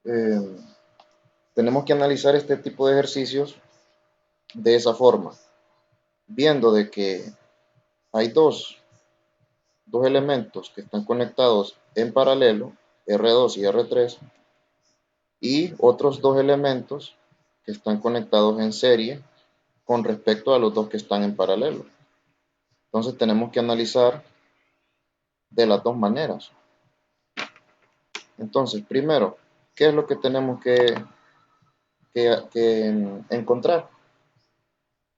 Eh, Tenemos que analizar este tipo de ejercicios de esa forma, viendo de que hay dos elementos que están conectados en paralelo, R2 y R3, y otros dos elementos que están conectados en serie con respecto a los dos que están en paralelo. Entonces tenemos que analizar de las dos maneras. Entonces, primero, ¿qué es lo que tenemos que encontrar?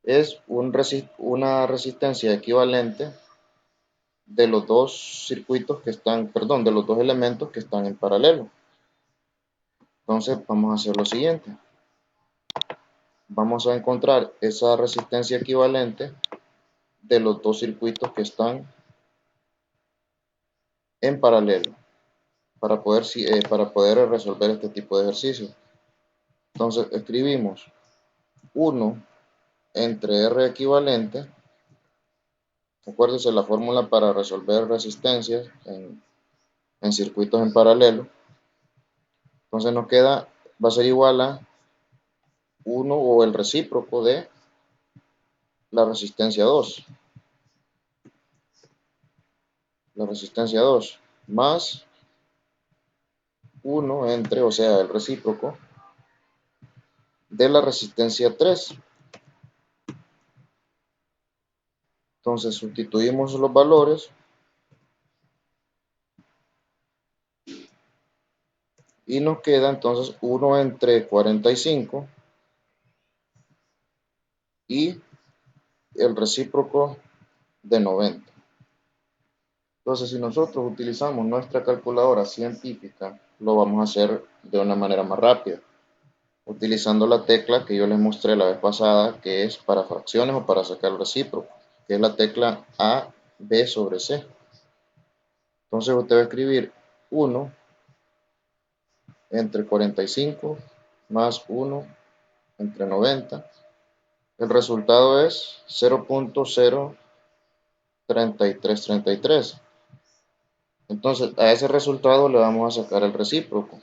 Es una resistencia equivalente de los dos circuitos que están, perdón, de los dos elementos que están en paralelo. Entonces vamos a hacer lo siguiente. Vamos a encontrar esa resistencia equivalente de los dos circuitos que están en paralelo para poder resolver este tipo de ejercicio. Entonces escribimos 1 entre R equivalente. Acuérdense la fórmula para resolver resistencias en circuitos en paralelo. Entonces nos queda, va a ser igual a 1 o el recíproco de la resistencia 2. La resistencia 2 más 1 entre, o sea, el recíproco de la resistencia 3. Entonces sustituimos los valores y nos queda entonces 1 entre 45 y el recíproco de 90. Entonces, si nosotros utilizamos nuestra calculadora científica, lo vamos a hacer de una manera más rápida, utilizando la tecla que yo les mostré la vez pasada, que es para fracciones o para sacar el recíproco, que es la tecla A, B sobre C. Entonces usted va a escribir 1 entre 45 más 1 entre 90. El resultado es 0.03333. Entonces a ese resultado le vamos a sacar el recíproco.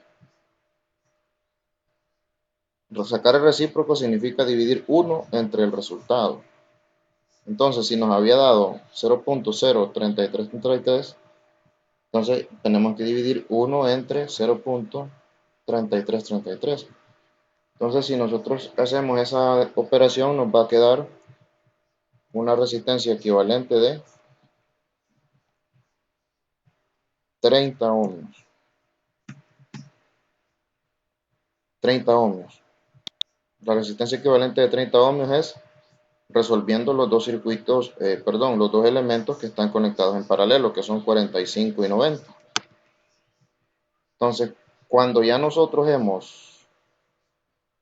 Sacar el recíproco significa dividir 1 entre el resultado. Entonces, si nos había dado 0.03333, entonces tenemos que dividir 1 entre 0.3333. Entonces, si nosotros hacemos esa operación, nos va a quedar una resistencia equivalente de 30 ohmios. 30 ohmios. La resistencia equivalente de 30 ohmios es resolviendo los dos circuitos, los dos elementos que están conectados en paralelo, que son 45 y 90. Entonces, cuando ya nosotros hemos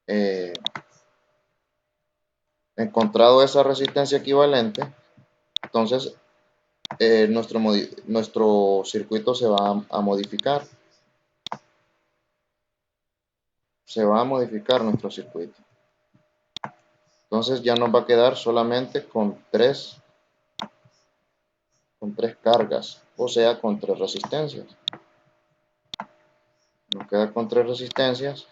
eh, encontrado esa resistencia equivalente, entonces nuestro circuito se va a modificar. Se va a modificar nuestro circuito. Entonces ya nos va a quedar solamente con tres cargas, o sea, con tres resistencias. Nos queda con tres resistencias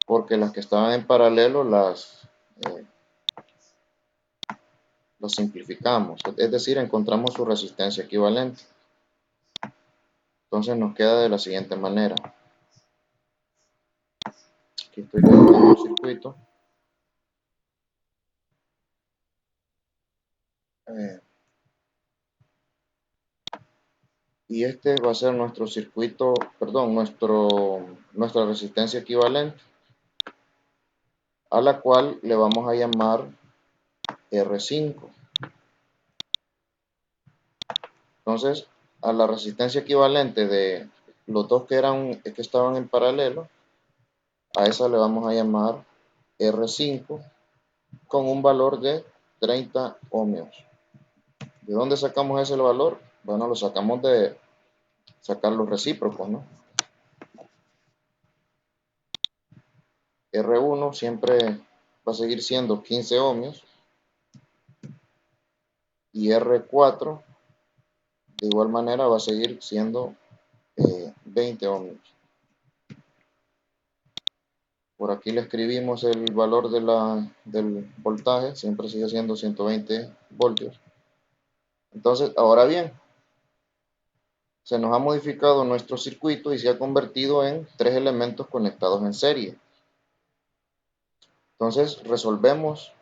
porque las que estaban en paralelo las simplificamos, es decir, encontramos su resistencia equivalente. Entonces nos queda de la siguiente manera. Aquí estoy dibujando el circuito. Y este va a ser nuestro circuito, perdón, nuestra resistencia equivalente, a la cual le vamos a llamar R5. Entonces, a la resistencia equivalente de los dos que estaban en paralelo, a esa le vamos a llamar R5 con un valor de 30 ohmios. ¿De dónde sacamos ese valor? Bueno, lo sacamos de sacar los recíprocos, ¿no? R1 siempre va a seguir siendo 15 ohmios y R4 de igual manera va a seguir siendo 20 ohmios. Por aquí le escribimos el valor del voltaje, siempre sigue siendo 120 voltios. Entonces, ahora bien, se nos ha modificado nuestro circuito y se ha convertido en 3 elementos conectados en serie. Entonces, resolvemos.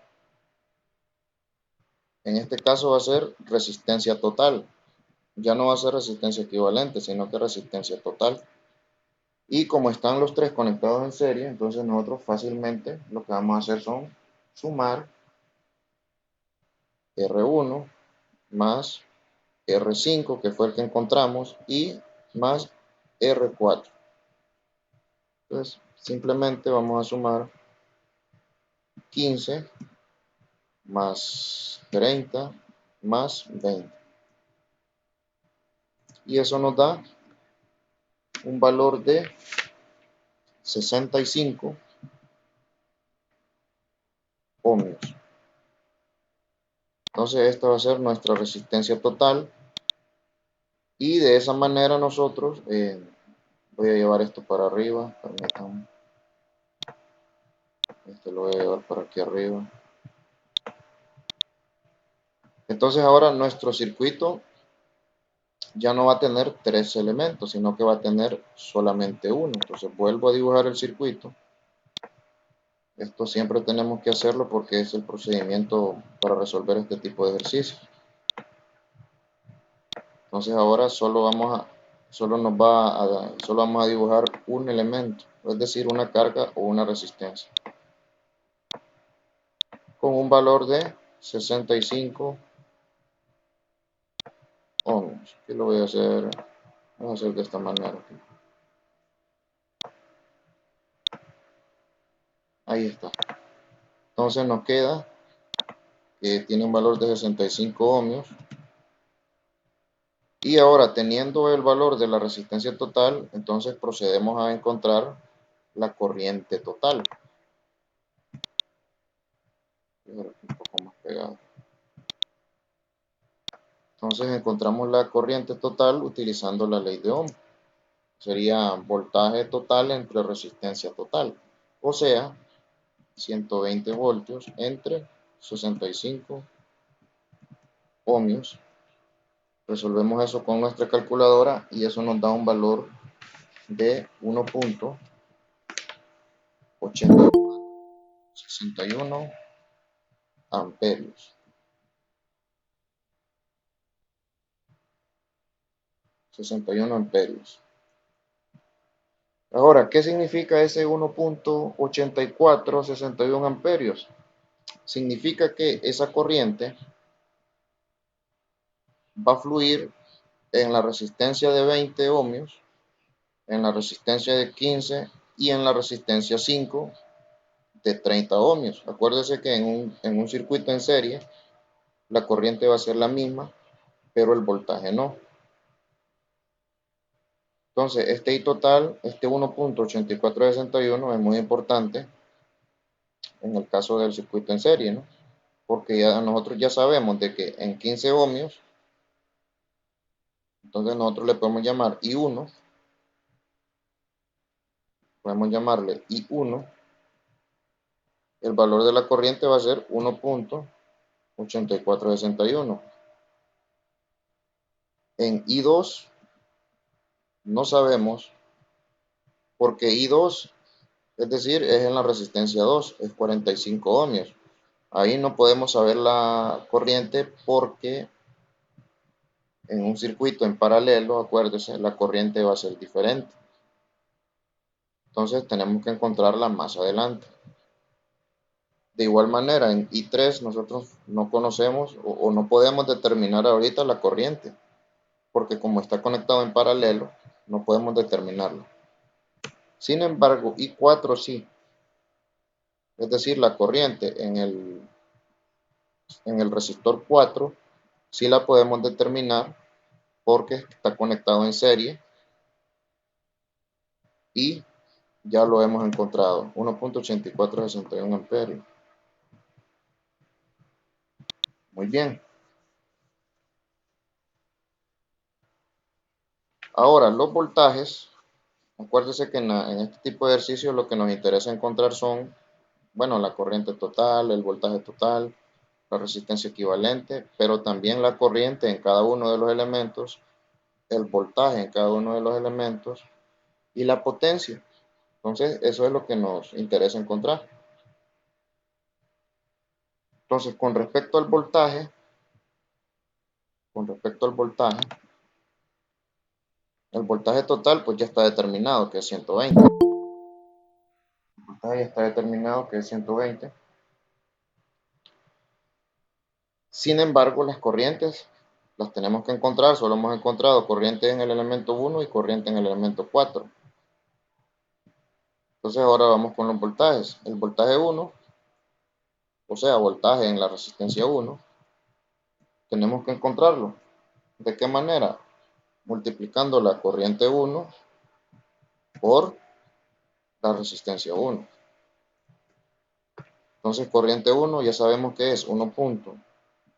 En este caso va a ser resistencia total. Ya no va a ser resistencia equivalente, sino que resistencia total. Y como están los 3 conectados en serie, entonces nosotros fácilmente lo que vamos a hacer son sumar R1 más R5, que fue el que encontramos, y más R4. Entonces, simplemente vamos a sumar 15 más 30 más 20. Y eso nos da un valor de 65 ohmios. Entonces, esta va a ser nuestra resistencia total. Y de esa manera nosotros, voy a llevar esto para arriba, permítanme. Este lo voy a llevar para aquí arriba. Entonces ahora nuestro circuito ya no va a tener 3 elementos, sino que va a tener solamente uno. Entonces vuelvo a dibujar el circuito. Esto siempre tenemos que hacerlo porque es el procedimiento para resolver este tipo de ejercicios. Entonces ahora solo vamos a dibujar un elemento, es decir, una carga o una resistencia, con un valor de 65 ohmios. Aquí lo voy a hacer, de esta manera. Ahí está. Entonces nos queda que tiene un valor de 65 ohmios. Y ahora, teniendo el valor de la resistencia total, entonces procedemos a encontrar la corriente total. Un poco más pegado. Entonces encontramos la corriente total utilizando la ley de Ohm. Sería voltaje total entre resistencia total. O sea, 120 voltios entre 65 ohmios. Resolvemos eso con nuestra calculadora y eso nos da un valor de 1.81 amperios. 61 amperios. Ahora, ¿qué significa ese 1.8461 amperios? Significa que esa corriente va a fluir en la resistencia de 20 ohmios, en la resistencia de 15 y en la resistencia 5 de 30 ohmios. Acuérdese que en un circuito en serie la corriente va a ser la misma, pero el voltaje no. Entonces, este I total, este 1.8461 es muy importante en el caso del circuito en serie, ¿no? Porque nosotros ya sabemos de que en 15 ohmios, entonces nosotros le podemos llamar I1, podemos llamarle I1, el valor de la corriente va a ser 1.8461. En I2 no sabemos porque I2, es decir, es en la resistencia 2, es 45 ohmios. Ahí no podemos saber la corriente porque en un circuito en paralelo, acuérdese, la corriente va a ser diferente. Entonces tenemos que encontrarla más adelante. De igual manera, en I3 nosotros no conocemos o no podemos determinar ahorita la corriente, porque como está conectado en paralelo, no podemos determinarlo. Sin embargo, I4 sí, es decir, la corriente en el resistor 4 sí la podemos determinar porque está conectado en serie y ya lo hemos encontrado, 1.8461 amperios. Muy bien. Ahora, los voltajes Acuérdese que en este tipo de ejercicios lo que nos interesa encontrar son, bueno, la corriente total, el voltaje total, la resistencia equivalente, pero también la corriente en cada uno de los elementos, el voltaje en cada uno de los elementos y la potencia. Entonces, eso es lo que nos interesa encontrar. Entonces, con respecto al voltaje, el voltaje total pues ya está determinado que es 120. El voltaje ya está determinado que es 120. Sin embargo, las corrientes las tenemos que encontrar. Solo hemos encontrado corriente en el elemento 1 y corriente en el elemento 4. Entonces ahora vamos con los voltajes. El voltaje 1, o sea, voltaje en la resistencia 1, tenemos que encontrarlo. ¿De qué manera? Multiplicando la corriente 1 por la resistencia 1. Entonces corriente 1 ya sabemos que es 1.81,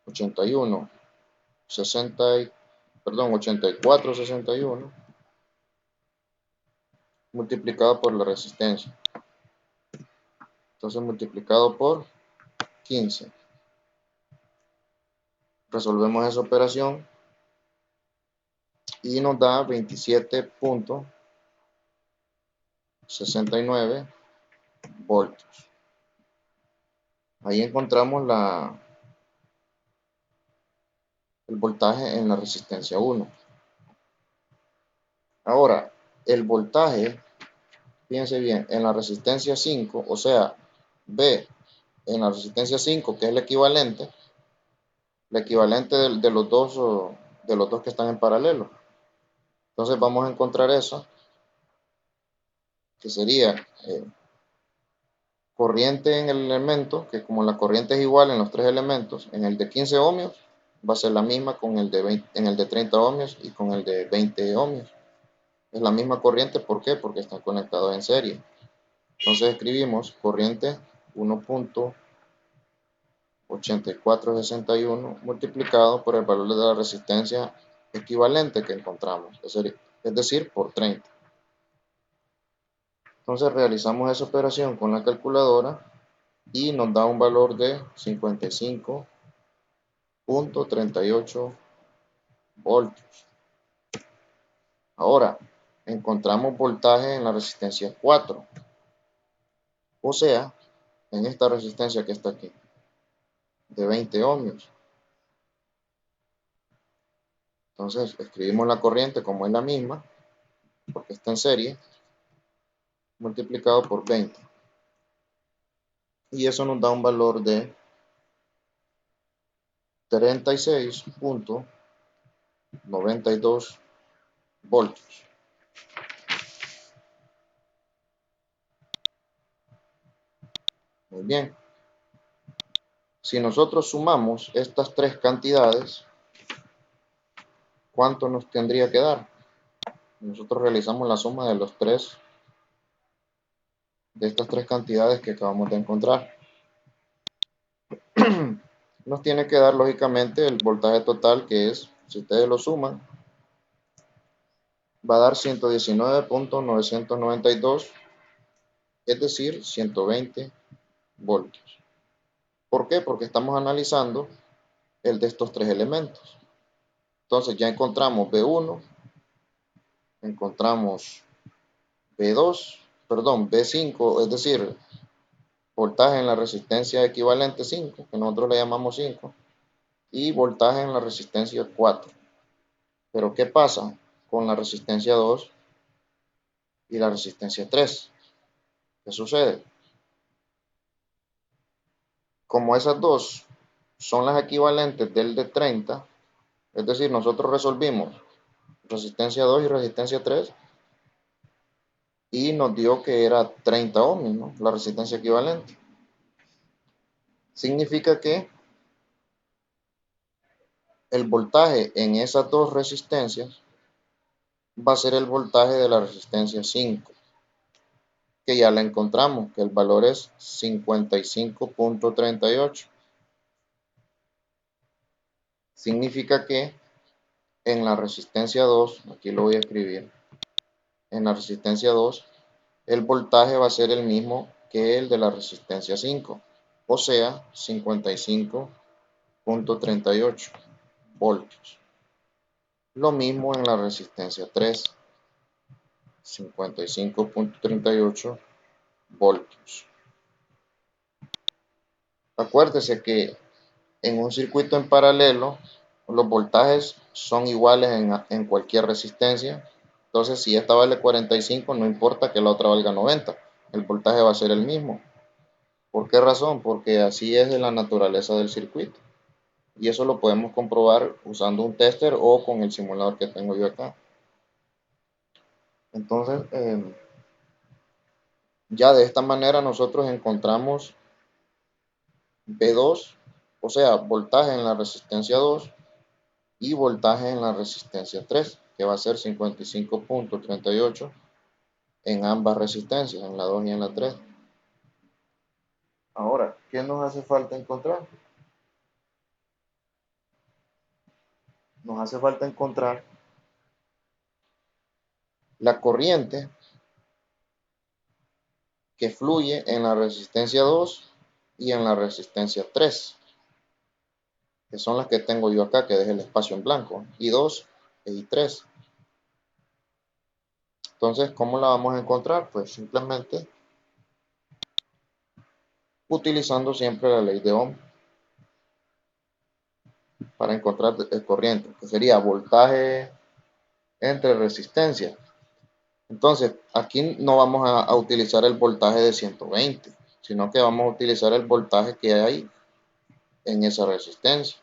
8461 multiplicado por la resistencia. Entonces multiplicado por 15. Resolvemos esa operación y nos da 27.69 voltios. Ahí encontramos el voltaje en la resistencia 1. Ahora, el voltaje, fíjense bien, en la resistencia 5, o sea, B en la resistencia 5, que es el equivalente de los dos que están en paralelo. Entonces vamos a encontrar eso, que sería corriente en el elemento, que como la corriente es igual en los tres elementos, en el de 15 ohmios va a ser la misma con el de 20, en el de 30 ohmios y con el de 20 ohmios. Es la misma corriente, ¿por qué? Porque están conectados en serie. Entonces escribimos corriente 1.8461 multiplicado por el valor de la resistencia equivalente que encontramos, es decir, por 30. Entonces realizamos esa operación con la calculadora y nos da un valor de 55.38 voltios. Ahora, encontramos voltaje en la resistencia 4, o sea, en esta resistencia que está aquí, de 20 ohmios. Entonces, escribimos la corriente como es la misma, porque está en serie, multiplicado por 20. Y eso nos da un valor de 36.92 voltios. Muy bien. Si nosotros sumamos estas tres cantidades, ¿cuánto nos tendría que dar? Nosotros realizamos la suma de estas tres cantidades que acabamos de encontrar. Nos tiene que dar lógicamente el voltaje total, que es, si ustedes lo suman, va a dar 119.992, es decir, 120 voltios. ¿Por qué? Porque estamos analizando el de estos tres elementos. Entonces ya encontramos B1, encontramos B2, perdón, B5, es decir, voltaje en la resistencia equivalente 5, que nosotros le llamamos 5, y voltaje en la resistencia 4. Pero ¿qué pasa con la resistencia 2 y la resistencia 3? ¿Qué sucede? Como esas dos son las equivalentes del de 30, es decir, nosotros resolvimos resistencia 2 y resistencia 3 y nos dio que era 30 ohmios, ¿no? La resistencia equivalente. Significa que el voltaje en esas dos resistencias va a ser el voltaje de la resistencia 5, que ya la encontramos, que el valor es 55.38. Significa que en la resistencia 2, aquí lo voy a escribir, en la resistencia 2, el voltaje va a ser el mismo que el de la resistencia 5, o sea, 55.38 voltios. Lo mismo en la resistencia 3, 55.38 voltios. Acuérdese que en un circuito en paralelo los voltajes son iguales en cualquier resistencia. Entonces, si esta vale 45, no importa que la otra valga 90, el voltaje va a ser el mismo. ¿Por qué razón? Porque así es la naturaleza del circuito. Y eso lo podemos comprobar usando un tester o con el simulador que tengo yo acá. Entonces, ya de esta manera nosotros encontramos B2, o sea, voltaje en la resistencia 2 y voltaje en la resistencia 3, que va a ser 55.38 en ambas resistencias, en la 2 y en la 3. Ahora, ¿qué nos hace falta encontrar? Nos hace falta encontrar la corriente que fluye en la resistencia 2 y en la resistencia 3, que son las que tengo yo acá, que dejé el espacio en blanco, y 2 y 3. Entonces, ¿cómo la vamos a encontrar? Pues simplemente utilizando siempre la ley de Ohm para encontrar corriente, que sería voltaje entre resistencia. Entonces, aquí no vamos a utilizar el voltaje de 120, sino que vamos a utilizar el voltaje que hay en esa resistencia.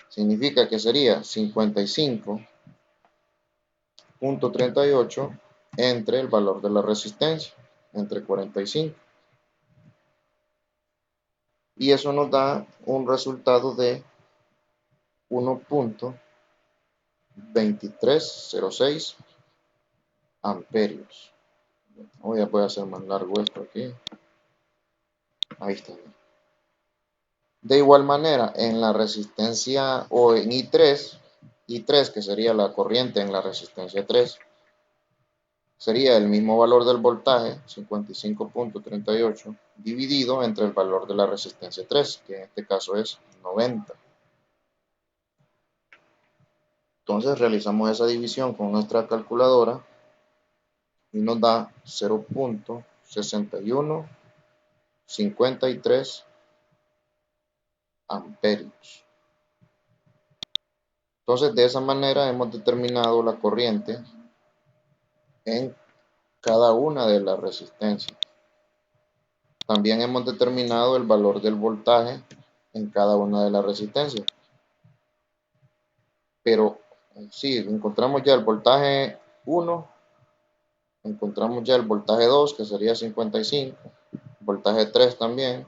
Significa que sería 55.38 entre el valor de la resistencia, entre 45. Y eso nos da un resultado de 1.2306 amperios. Voy a hacer más largo esto aquí. Ahí está. De igual manera, en la resistencia o en I3 que sería la corriente en la resistencia 3, sería el mismo valor del voltaje, 55.38, dividido entre el valor de la resistencia 3, que en este caso es 90. Entonces realizamos esa división con nuestra calculadora y nos da 0.6153 amperios. Entonces, de esa manera hemos determinado la corriente en cada una de las resistencias. También hemos determinado el valor del voltaje en cada una de las resistencias. Pero si encontramos ya el voltaje 1, encontramos ya el voltaje 2, que sería 55, voltaje 3 también,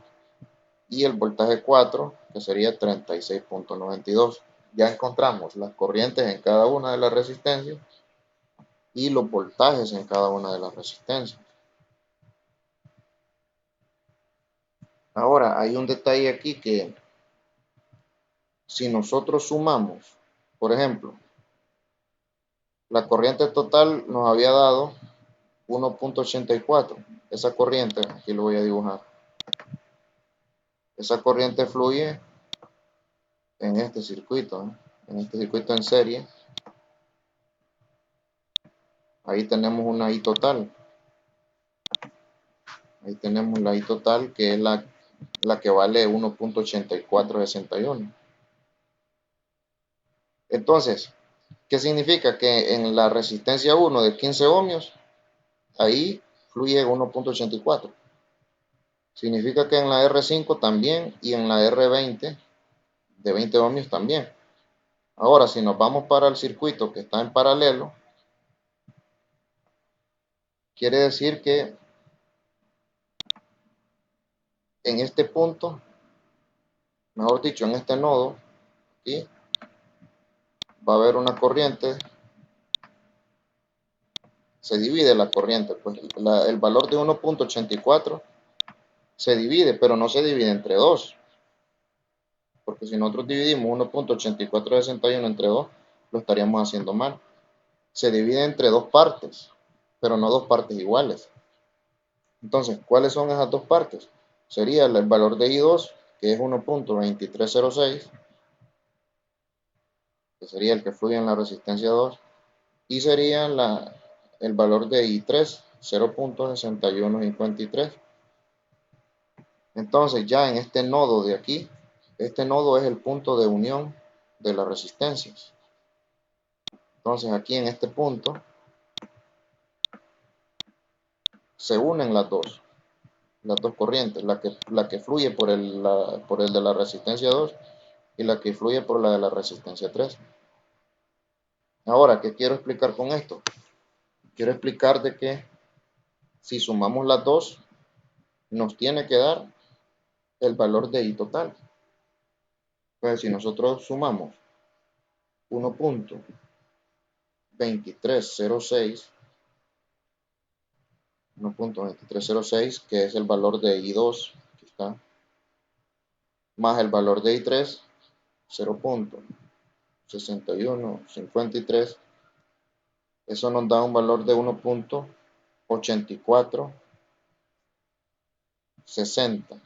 y el voltaje 4, que sería 36.92. Ya encontramos las corrientes en cada una de las resistencias y los voltajes en cada una de las resistencias. Ahora, hay un detalle aquí que si nosotros sumamos, por ejemplo, la corriente total nos había dado 1.84. Esa corriente, aquí lo voy a dibujar, esa corriente fluye en este circuito, en este circuito en serie. Ahí tenemos una I total. Ahí tenemos la I total, que es la que vale 1.8461. Entonces, ¿qué significa? Que en la resistencia 1 de 15 ohmios, ahí fluye 1.84. Significa que en la R5 también y en la R20 de 20 ohmios también. Ahora, si nos vamos para el circuito que está en paralelo, quiere decir que en este punto, mejor dicho, en este nodo, aquí, va a haber una corriente, se divide la corriente, pues el valor de 1.84 se divide, pero no se divide entre 2, porque si nosotros dividimos 1.8461 entre 2, lo estaríamos haciendo mal. se divide entre dos partes, pero no dos partes iguales. Entonces, ¿cuáles son esas dos partes? Sería el valor de I2, que es 1.2306, que sería el que fluye en la resistencia 2, y sería el valor de I3, 0.6153. Entonces, ya en este nodo de aquí, este nodo es el punto de unión de las resistencias. Entonces, aquí en este punto se unen las dos corrientes, la que fluye por el de la resistencia 2 y la que fluye por la de la resistencia 3. Ahora, ¿qué quiero explicar con esto? Quiero explicar de que si sumamos las dos, nos tiene que dar el valor de I total. Pues si nosotros sumamos 1.2306, 1.2306, que es el valor de I2, aquí está, más el valor de I3, 0.6153, eso nos da un valor de 1.8460.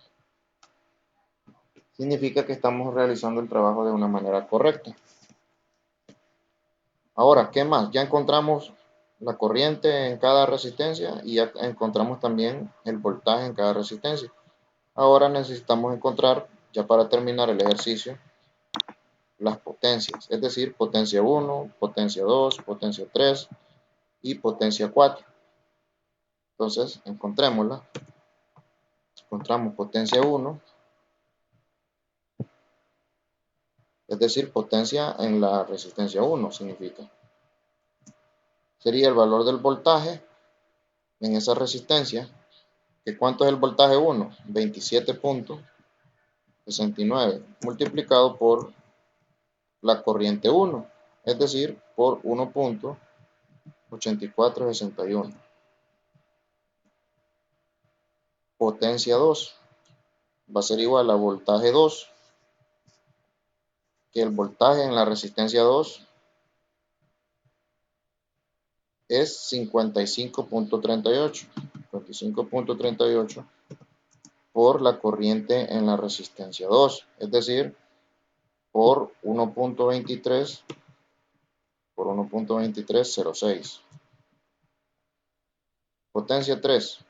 Significa que estamos realizando el trabajo de una manera correcta. Ahora, ¿qué más? Ya encontramos la corriente en cada resistencia y ya encontramos también el voltaje en cada resistencia. Ahora necesitamos encontrar, ya para terminar el ejercicio, las potencias, es decir, potencia 1, potencia 2, potencia 3 y potencia 4. Entonces, encontrémosla. Encontramos potencia 1, es decir, potencia en la resistencia 1 significa. Sería el valor del voltaje en esa resistencia, que ¿cuánto es el voltaje 1? 27.69 multiplicado por la corriente 1, es decir, por 1.8461. Potencia 2 va a ser igual a voltaje 2, que el voltaje en la resistencia 2 es 55.38, 55.38 por la corriente en la resistencia 2, es decir, por 1.23 por 1.2306. Potencia 3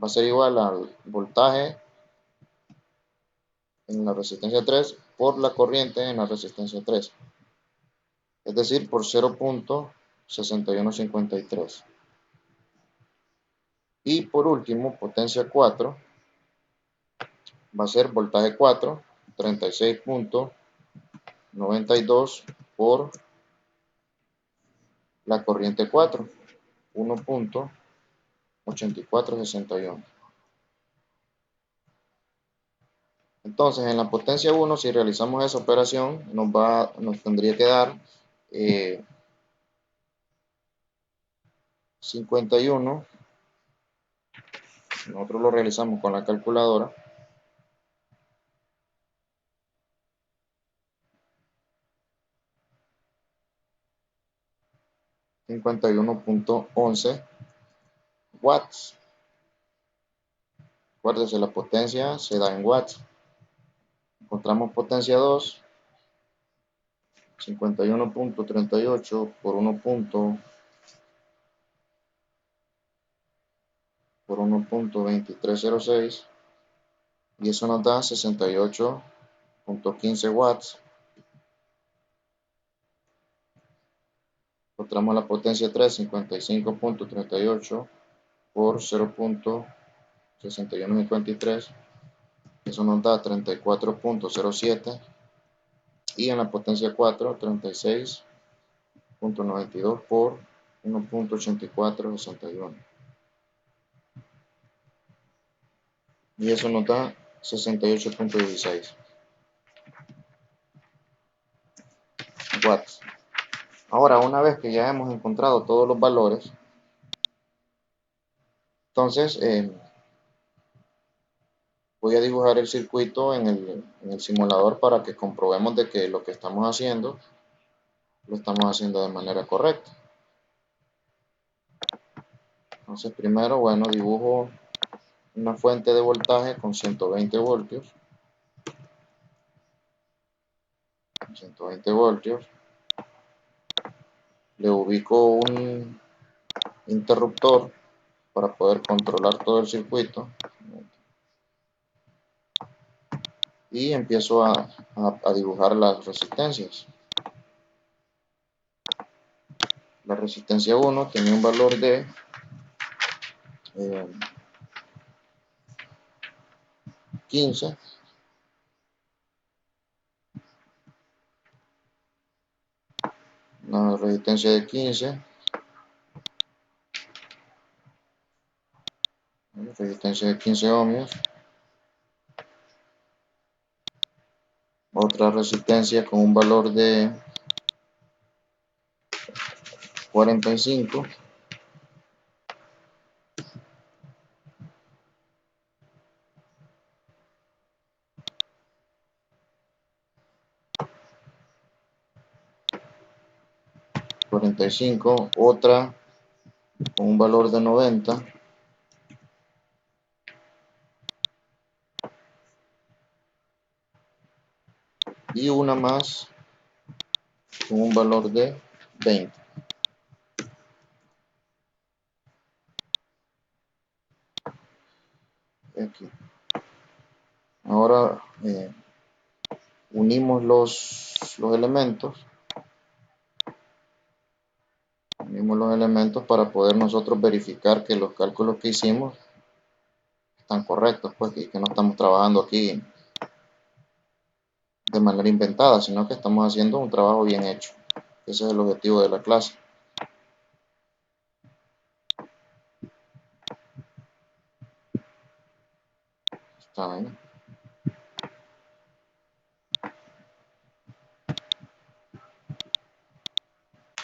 va a ser igual al voltaje en la resistencia 3 por la corriente en la resistencia 3, es decir, por 0.6153. Y por último, potencia 4 va a ser voltaje 4, 36.92 por la corriente 4, 1.8461. Entonces, en la potencia 1, si realizamos esa operación, nos tendría que dar 51. Nosotros lo realizamos con la calculadora. 51.11 watts. Acuérdese, la potencia se da en watts. Encontramos potencia 2, 51.38 por 1.2306 y eso nos da 68.15 watts. Encontramos la potencia 3, 55.38 por 0.6153, eso nos da 34.07, y en la potencia 4, 36.92 por 1.8461, y eso nos da 68.16 watts. Ahora, una vez que ya hemos encontrado todos los valores, entonces voy a dibujar el circuito en el simulador para que comprobemos de que lo que estamos haciendo lo estamos haciendo de manera correcta. Entonces primero, bueno, dibujo una fuente de voltaje con 120 voltios. 120 voltios. Le ubico un interruptor para poder controlar todo el circuito. Y empiezo a dibujar las resistencias. La resistencia 1 tenía un valor de 15. Una resistencia de 15. Resistencia de 15 ohmios. Otra resistencia con un valor de 45. Otra con un valor de 90. Y una más con un valor de 20. Aquí. Ahora unimos los elementos. Unimos los elementos para poder nosotros verificar que los cálculos que hicimos están correctos, pues, y que no estamos trabajando aquí de manera inventada, sino que estamos haciendo un trabajo bien hecho. Ese es el objetivo de la clase. Está bien.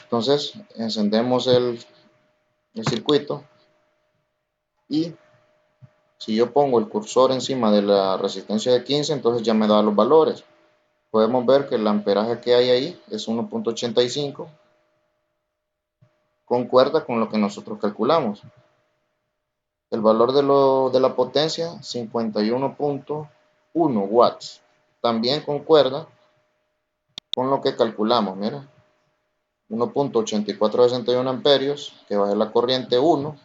Entonces, encendemos el circuito y si yo pongo el cursor encima de la resistencia de 15, entonces ya me da los valores. Podemos ver que el amperaje que hay ahí es 1.85, concuerda con lo que nosotros calculamos. El valor de la potencia, 51.1 watts. También concuerda con lo que calculamos, mira. 1.8461 amperios, que va a ser la corriente 1,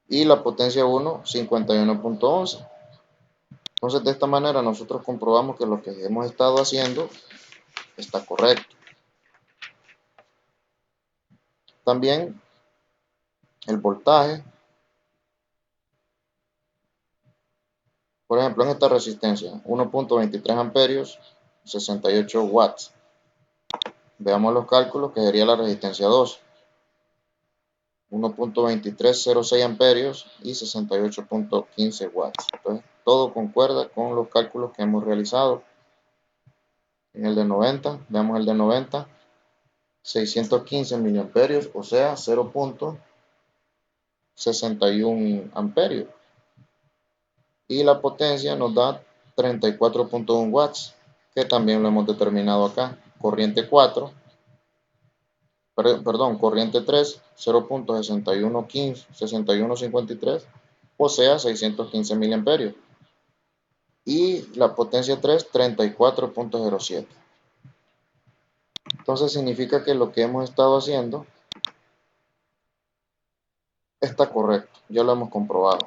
y la potencia 1, 51.11. Entonces, de esta manera nosotros comprobamos que lo que hemos estado haciendo está correcto. También el voltaje, por ejemplo, en esta resistencia, 1.23 amperios, 68 watts. Veamos los cálculos, que sería la resistencia 2. 1.2306 amperios y 68.15 watts. Entonces, todo concuerda con los cálculos que hemos realizado. En el de 90, veamos el de 90, 615 miliamperios, o sea, 0.61 amperios. Y la potencia nos da 34.1 watts, que también lo hemos determinado acá. Corriente 4, perdón, corriente 3, 0.6153, o sea, 615 miliamperios. Y la potencia 3, 34.07. Entonces significa que lo que hemos estado haciendo está correcto, ya lo hemos comprobado.